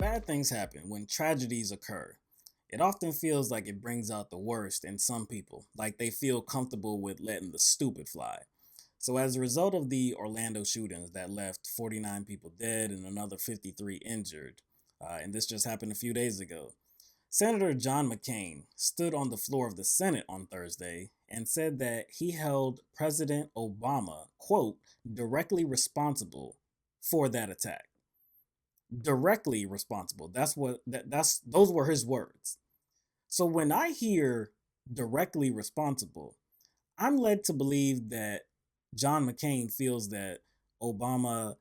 bad things happen, when tragedies occur, it often feels like it brings out the worst in some people, like they feel comfortable with letting the stupid fly. So, as a result of the Orlando shootings that left 49 people dead and another 53 injured, and this just happened a few days ago, Senator John McCain stood on the floor of the Senate on Thursday and said that he held President Obama, quote, directly responsible for that attack. Directly responsible. That's those were his words. So when I hear directly responsible, I'm led to believe that John McCain feels that Obama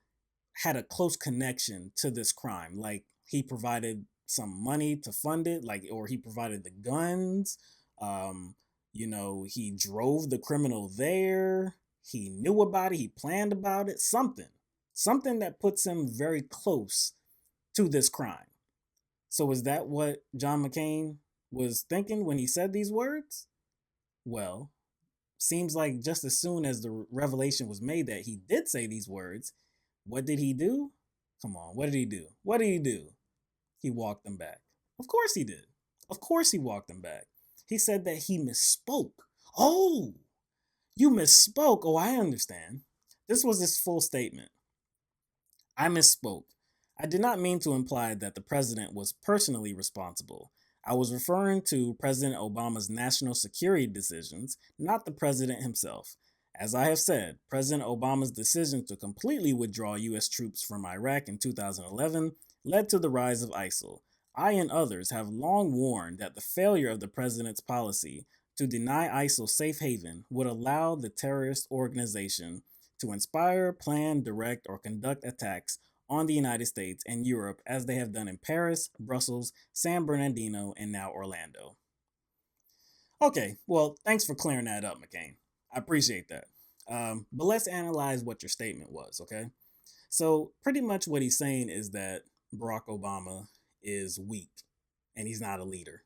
had a close connection to this crime. Like he provided some money to fund it, like or he provided the guns. Um, he drove the criminal there. He knew about it. He planned about it. Something that puts him very close to this crime. So is that what John McCain was thinking when he said these words? Well, seems like just as soon as the revelation was made that he did say these words, what did he do? Come on, what did he do? What did he do? He walked them back. Of course he did. Of course he walked them back. He said that he misspoke. Oh, you misspoke. Oh, I understand. This was his full statement. I misspoke. I did not mean to imply that the president was personally responsible. I was referring to President Obama's national security decisions, not the president himself. As I have said, President Obama's decision to completely withdraw U.S. troops from Iraq in 2011 led to the rise of ISIL. I and others have long warned that the failure of the president's policy to deny ISIL safe haven would allow the terrorist organization to inspire, plan, direct, or conduct attacks on the United States and Europe as they have done in Paris, Brussels, San Bernardino, and now Orlando. Okay, well, thanks for clearing that up, McCain. I appreciate that. But let's analyze what your statement was, okay? So, pretty much what he's saying is that Barack Obama is weak and he's not a leader,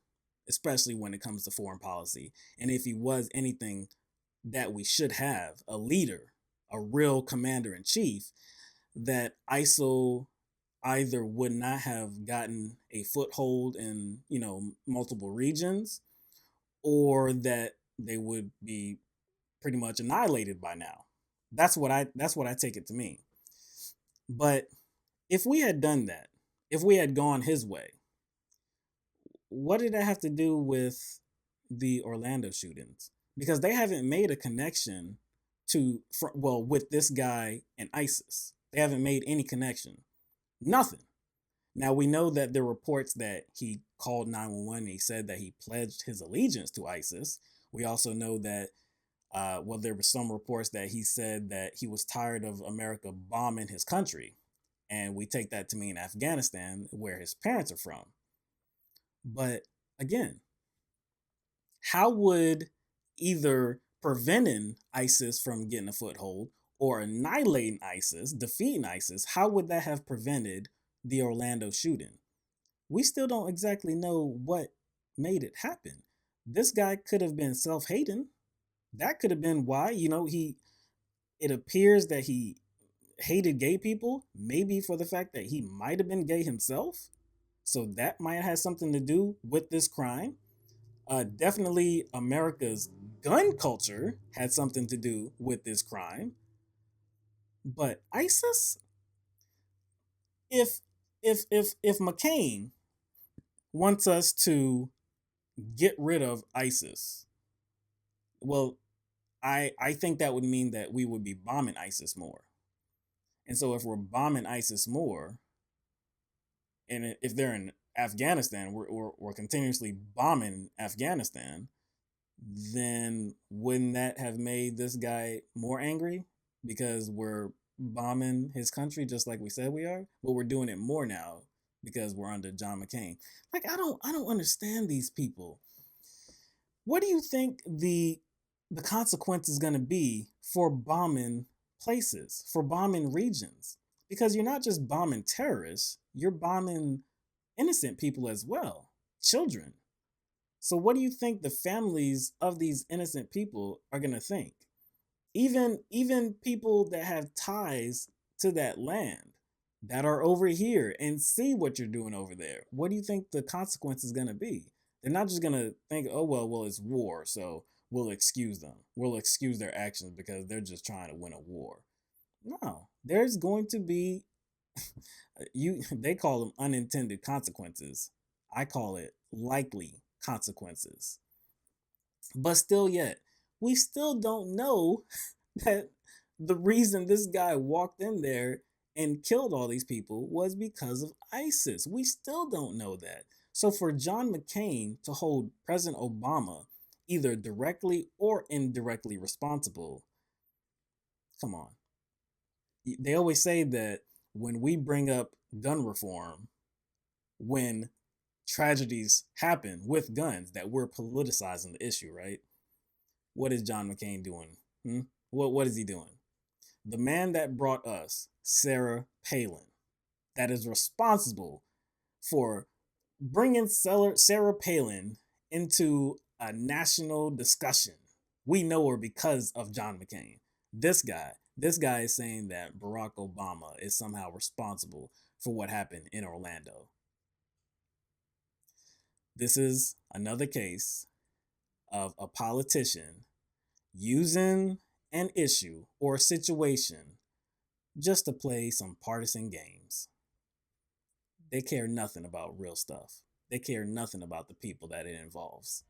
especially when it comes to foreign policy. And if he was anything that we should have, a leader, a real commander in chief, that ISIL either would not have gotten a foothold in, multiple regions, or that they would be pretty much annihilated by now. That's what I take it to mean. But if we had done that, if we had gone his way, what did that have to do with the Orlando shootings? Because they haven't made a connection with this guy and ISIS. They haven't made any connection. Nothing. Now we know that there are reports that he called 911 and he said that he pledged his allegiance to ISIS. We also know that there were some reports that he said that he was tired of America bombing his country. And we take that to mean Afghanistan, where his parents are from. But again, how would either preventing ISIS from getting a foothold or annihilating ISIS, defeating ISIS, how would that have prevented the Orlando shooting? We still don't exactly know what made it happen. This guy could have been self-hating. That could have been why, it appears that he hated gay people, maybe for the fact that he might have been gay himself. So that might have something to do with this crime. Definitely America's gun culture had something to do with this crime. But ISIS, if if McCain wants us to get rid of ISIS, well, I think that would mean that we would be bombing ISIS more. And so if we're bombing ISIS more, and if they're in Afghanistan, we're continuously bombing Afghanistan, then wouldn't that have made this guy more angry because we're bombing his country just like we said we are? But we're doing it more now because we're under John McCain. Like I don't understand these people. What do you think the consequence is going to be for bombing places, for bombing regions? Because you're not just bombing terrorists, you're bombing innocent people as well, children. So what do you think the families of these innocent people are going to think? Even people that have ties to that land. that are over here and see what you're doing over there. What do you think the consequence is going to be? They're not just going to think, oh, well, it's war, so we'll excuse them. We'll excuse their actions because they're just trying to win a war. No, there's going to be they call them unintended consequences. I call it likely consequences. But still yet, we still don't know that the reason this guy walked in there and killed all these people was because of ISIS. We still don't know that. So for John McCain to hold President Obama either directly or indirectly responsible, come on. They always say that when we bring up gun reform, when tragedies happen with guns, that we're politicizing the issue, right? What is John McCain doing? What is he doing? The man that brought us Sarah Palin, that is responsible for bringing Sarah Palin into a national discussion. We know her because of John McCain. This guy is saying that Barack Obama is somehow responsible for what happened in Orlando. This is another case of a politician using an issue or a situation just to play some partisan games. They care nothing about real stuff. They care nothing about the people that it involves.